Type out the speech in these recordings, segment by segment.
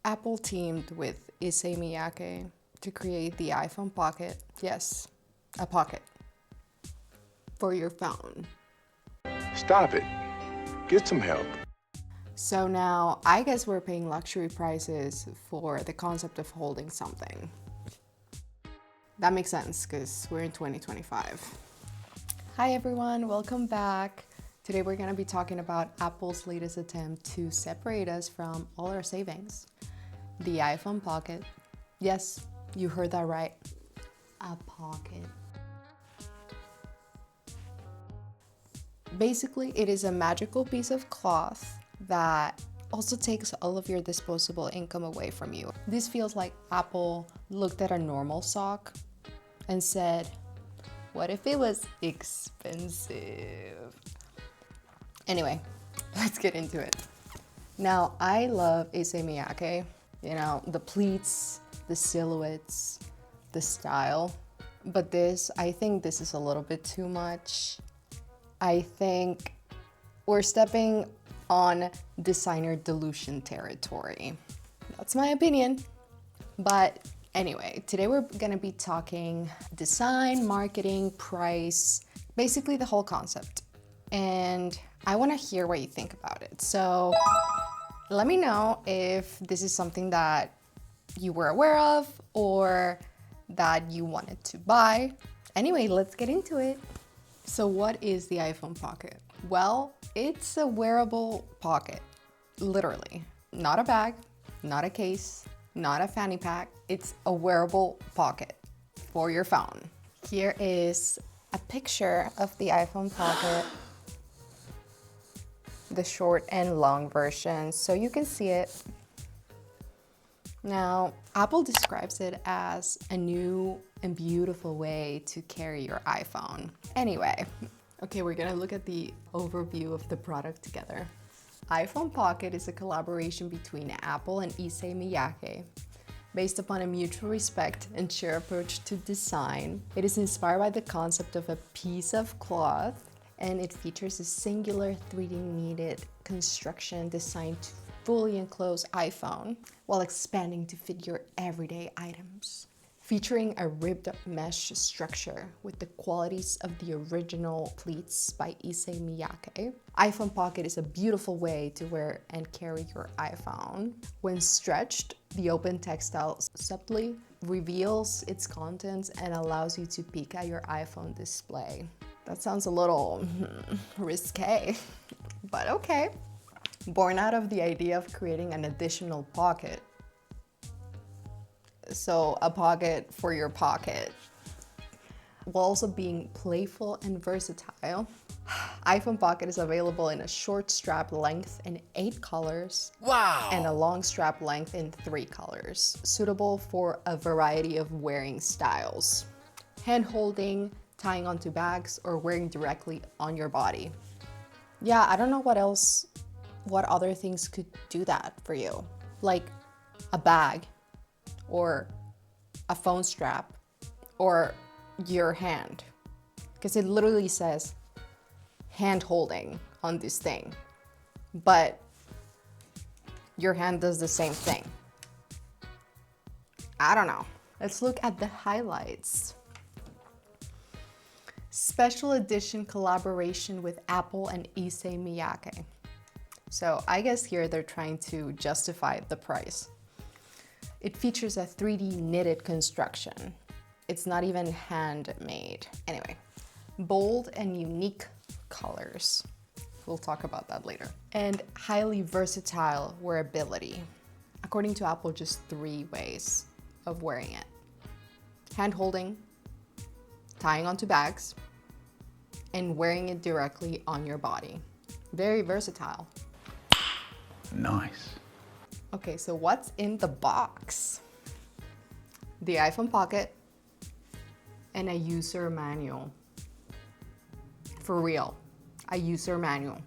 Apple teamed with Issey Miyake to create the iPhone Pocket. Yes, a pocket for your phone. Stop it. Get some help. So now I guess we're paying luxury prices for the concept of holding something. That makes sense because we're in 2025. Hi everyone, welcome back. Today we're going to be talking about Apple's latest attempt to separate us from all our savings. The iPhone Pocket. Yes, you heard that right. A pocket. Basically, it is a magical piece of cloth that also takes all of your disposable income away from you. This feels like Apple looked at a normal sock and said, what if it was expensive? Anyway, let's get into it. Now, I love Issey Miyake. You know, the pleats, the silhouettes, the style. But I think this is a little bit too much. I think we're stepping on designer delusion territory. That's my opinion. But anyway, today we're gonna be talking design, marketing, price, basically the whole concept. And I wanna hear what you think about it. So let me know if this is something that you were aware of or that you wanted to buy. Anyway, let's get into it. So what is the iPhone Pocket? Well, it's a wearable pocket, literally. Not a bag, not a case, not a fanny pack. It's a wearable pocket for your phone. Here is a picture of the iPhone Pocket, the short and long version, so you can see it. Now, Apple describes it as a new and beautiful way to carry your iPhone. Anyway, okay, we're gonna look at the overview of the product together. iPhone Pocket is a collaboration between Apple and Issey Miyake. Based upon a mutual respect and shared approach to design, it is inspired by the concept of a piece of cloth, and it features a singular 3D kneaded construction designed to fully enclose iPhone while expanding to fit your everyday items. Featuring a ribbed mesh structure with the qualities of the original pleats by Issey Miyake, iPhone Pocket is a beautiful way to wear and carry your iPhone. When stretched, the open textile subtly reveals its contents and allows you to peek at your iPhone display. That sounds a little risque, but okay. Born out of the idea of creating an additional pocket. So a pocket for your pocket, while also being playful and versatile. iPhone Pocket is available in a short strap length in 8 colors. Wow! And a long strap length in 3 colors, suitable for a variety of wearing styles. Hand holding, tying onto bags, or wearing directly on your body. Yeah, I don't know what other things could do that for you. Like a bag, or a phone strap, or your hand. Because it literally says hand holding on this thing, but your hand does the same thing. I don't know. Let's look at the highlights. Special edition collaboration with Apple and Issey Miyake. So I guess here they're trying to justify the price. It features a 3D knitted construction. It's not even handmade. Anyway, bold and unique colors. We'll talk about that later. And highly versatile wearability. According to Apple, just 3 ways of wearing it. Hand holding, tying onto bags, and wearing it directly on your body. Very versatile. Nice. Okay, so what's in the box? The iPhone Pocket and a user manual. For real, a user manual.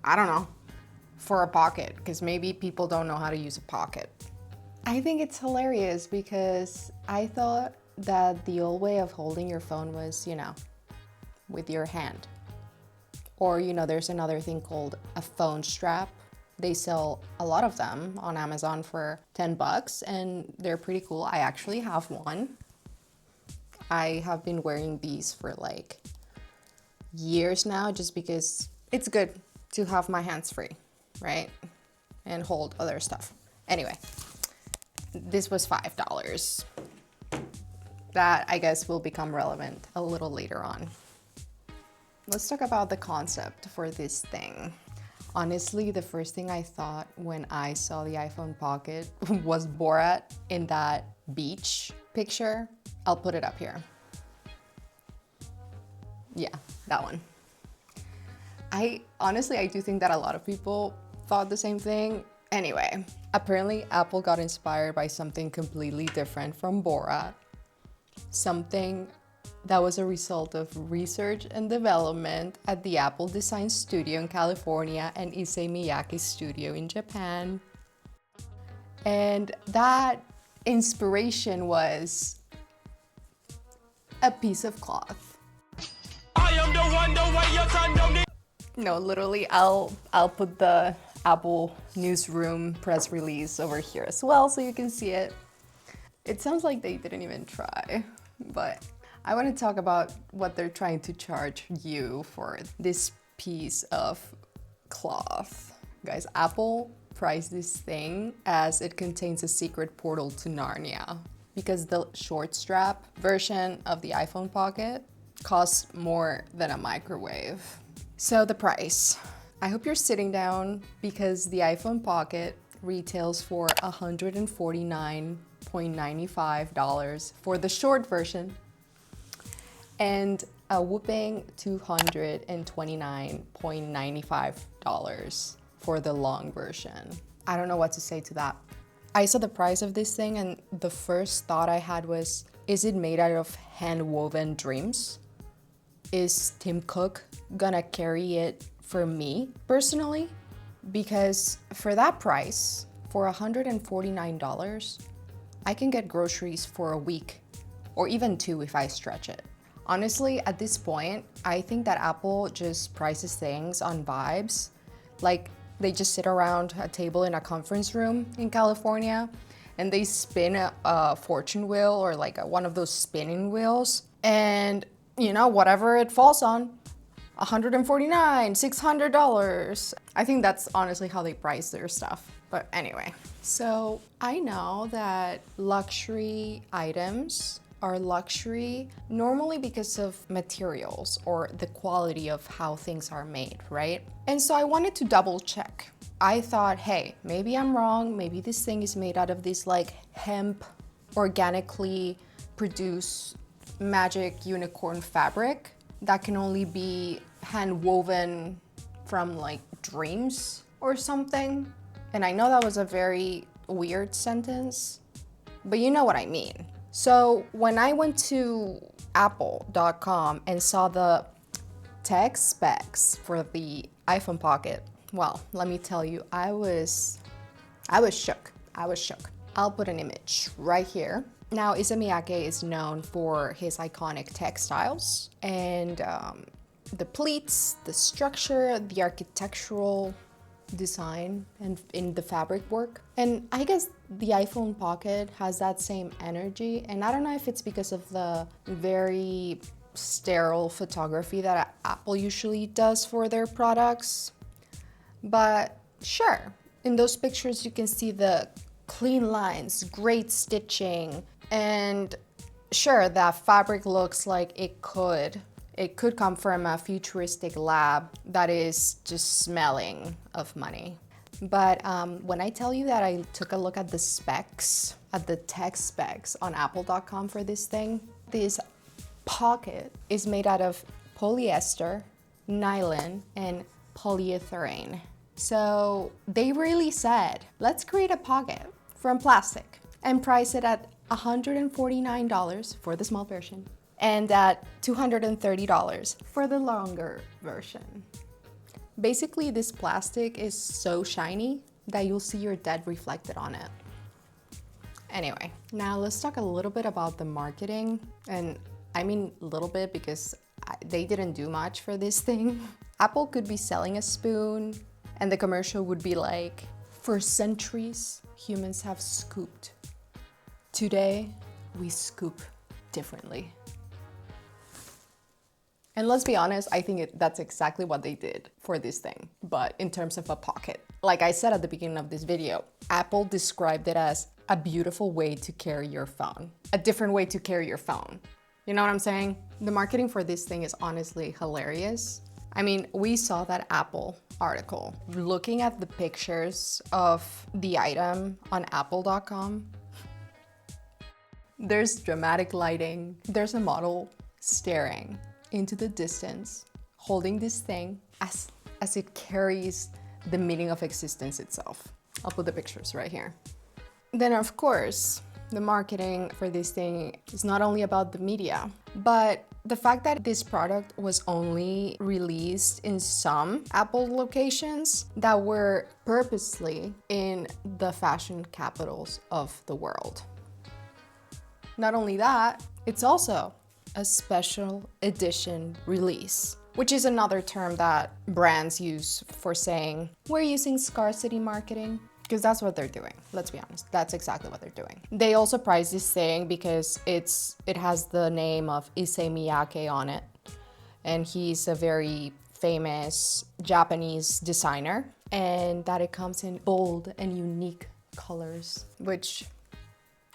I don't know, for a pocket, because maybe people don't know how to use a pocket. I think it's hilarious because I thought that the old way of holding your phone was, with your hand. Or, there's another thing called a phone strap, They sell a lot of them on Amazon for 10 bucks and they're pretty cool. I actually have one. I have been wearing these for like years now just because it's good to have my hands free, right? And hold other stuff. Anyway, this was $5. That I guess will become relevant a little later on. Let's talk about the concept for this thing. Honestly, the first thing I thought when I saw the iPhone Pocket was Borat in that beach picture. I'll put it up here. Yeah, that one. I do think that a lot of people thought the same thing. Anyway, apparently Apple got inspired by something completely different from Borat. Something that was a result of research and development at the Apple Design Studio in California and Issey Miyake Studio in Japan. And that inspiration was a piece of cloth. I am the one, the way your son don't need. No, literally, I'll put the Apple newsroom press release over here as well so you can see it. It sounds like they didn't even try, but I want to talk about what they're trying to charge you for this piece of cloth. Guys, Apple priced this thing as it contains a secret portal to Narnia because the short strap version of the iPhone Pocket costs more than a microwave. So the price. I hope you're sitting down because the iPhone Pocket retails for $149.95 for the short version and a whooping $229.95 for the long version. I don't know what to say to that. I saw the price of this thing and the first thought I had was, is it made out of hand-woven dreams? Is Tim Cook gonna carry it for me personally? Because for that price, for $149, I can get groceries for a week or even 2 if I stretch it. Honestly, at this point, I think that Apple just prices things on vibes. Like they just sit around a table in a conference room in California and they spin a fortune wheel or like one of those spinning wheels. And you know, whatever it falls on, $149, $600. I think that's honestly how they price their stuff. But anyway, so I know that luxury items are luxury normally because of materials or the quality of how things are made, right? And so I wanted to double check. I thought, hey, maybe I'm wrong. Maybe this thing is made out of this like hemp, organically produced magic unicorn fabric that can only be hand woven from like dreams or something. And I know that was a very weird sentence, but you know what I mean. So when I went to apple.com and saw the tech specs for the iPhone Pocket, well, let me tell you, I was shook. I'll put an image right here. Now, Issey Miyake is known for his iconic textiles and the pleats, the structure, the architectural design, and in the fabric work. And I guess the iPhone Pocket has that same energy. And I don't know if it's because of the very sterile photography that Apple usually does for their products. But sure, in those pictures you can see the clean lines, great stitching, and sure, that fabric looks like it could come from a futuristic lab that is just smelling of money. But when I tell you that I took a look at the specs, at the tech specs on apple.com for this thing, this Pocket is made out of polyester, nylon, and polyethylene. So they really said, let's create a Pocket from plastic and price it at $149 for the small version and at $230 for the longer version. Basically, this plastic is so shiny that you'll see your debt reflected on it. Anyway, now let's talk a little bit about the marketing. And I mean a little bit because they didn't do much for this thing. Apple could be selling a spoon And the commercial would be like, for centuries, humans have scooped. Today, we scoop differently. And let's be honest, I think that's exactly what they did for this thing, but in terms of a pocket. Like I said at the beginning of this video, Apple described it as a beautiful way to carry your phone, a different way to carry your phone. You know what I'm saying? The marketing for this thing is honestly hilarious. I mean, we saw that Apple article. Looking at the pictures of the item on apple.com, there's dramatic lighting. There's a model staring into the distance, holding this thing as it carries the meaning of existence itself. I'll put the pictures right here. Then of course, the marketing for this thing is not only about the media, but the fact that this product was only released in some Apple locations that were purposely in the fashion capitals of the world. Not only that, it's also a special edition release, which is another term that brands use for saying, we're using scarcity marketing, because that's what they're doing. Let's be honest, that's exactly what they're doing. They also price this thing because it has the name of Issey Miyake on it, and he's a very famous Japanese designer, and that it comes in bold and unique colors, which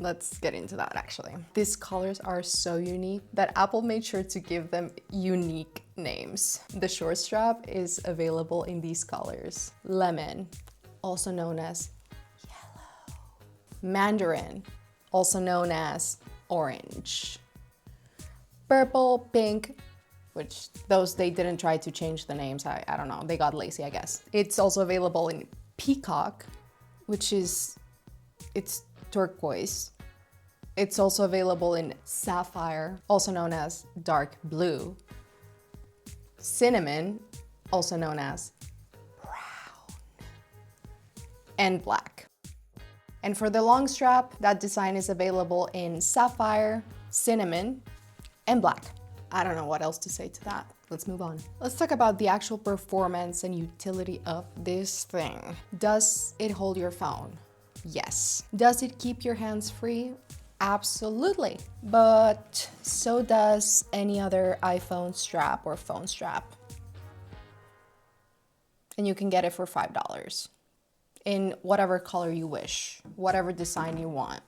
let's get into that actually. These colors are so unique that Apple made sure to give them unique names. The short strap is available in these colors: lemon, also known as yellow; mandarin, also known as orange; purple, pink, which those they didn't try to change the names. I don't know, they got lazy, I guess. It's also available in peacock, which is, it's turquoise. It's also available in sapphire, also known as dark blue; cinnamon, also known as brown; and black. And for the long strap, that design is available in sapphire, cinnamon, and black. I don't know what else to say to that. Let's move on. Let's talk about the actual performance and utility of this thing. Does it hold your phone? Yes. Does it keep your hands free? Absolutely. But so does any other iPhone strap or phone strap. And you can get it for $5 in whatever color you wish, whatever design you want.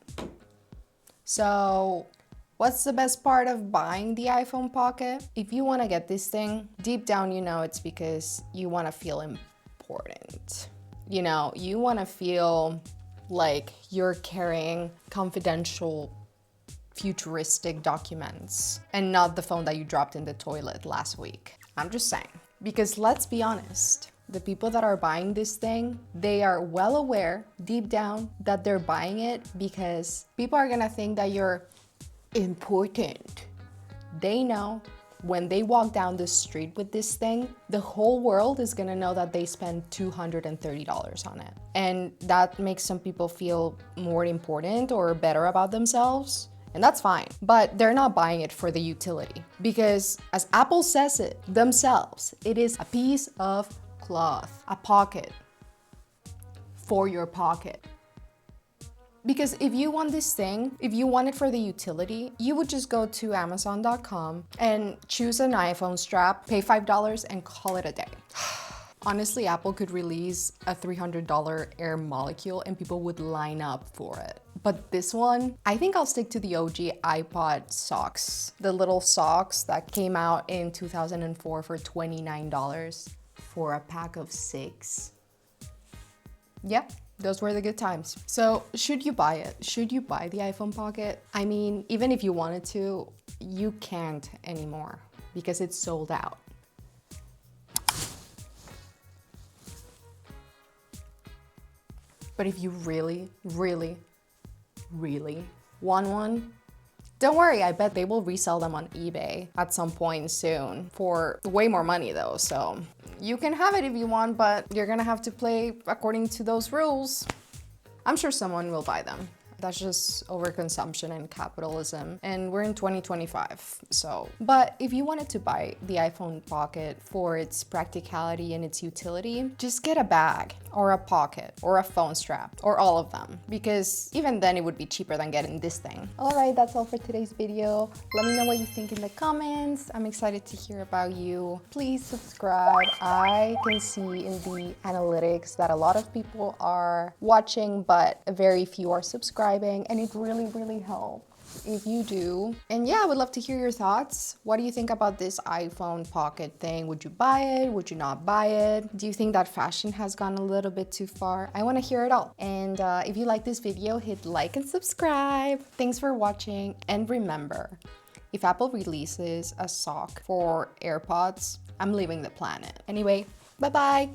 So what's the best part of buying the iPhone Pocket? If you want to get this thing, deep down you know it's because you want to feel important. You know, you want to feel like you're carrying confidential, futuristic documents and not the phone that you dropped in the toilet last week. I'm just saying. Because let's be honest, the people that are buying this thing, they are well aware deep down that they're buying it because people are gonna think that you're important. They know when they walk down the street with this thing, the whole world is gonna know that they spent $230 on it. And that makes some people feel more important or better about themselves, and that's fine. But they're not buying it for the utility because, as Apple says it themselves, it is a piece of cloth, a pocket for your pocket. Because if you want this thing, if you want it for the utility, you would just go to Amazon.com and choose an iPhone strap, pay $5 and call it a day. Honestly, Apple could release a $300 Air Molecule and people would line up for it. But this one, I think I'll stick to the OG iPod socks. The little socks that came out in 2004 for $29 for a pack of 6. Yep. Those were the good times. So should you buy it? Should you buy the iPhone Pocket? I mean, even if you wanted to, you can't anymore because it's sold out. But if you really, really, really want one, don't worry, I bet they will resell them on eBay at some point soon for way more money though, so you can have it if you want, but you're gonna have to play according to those rules. I'm sure someone will buy them. That's just overconsumption and capitalism. And we're in 2025, so. But if you wanted to buy the iPhone Pocket for its practicality and its utility, just get a bag or a pocket or a phone strap or all of them, because even then it would be cheaper than getting this thing. All right, that's all for today's video. Let me know what you think in the comments. I'm excited to hear about you. Please subscribe. I can see in the analytics that a lot of people are watching, but very few are subscribing, and it really helps if you do. And yeah, I would love to hear your thoughts. What do you think about this iPhone Pocket thing? Would you buy it? Would you not buy it? Do you think that fashion has gone a little bit too far? I want to hear it all. And if you like this video, hit like and subscribe. Thanks for watching, and remember, if Apple releases a sock for AirPods, I'm leaving the planet. Anyway, bye-bye.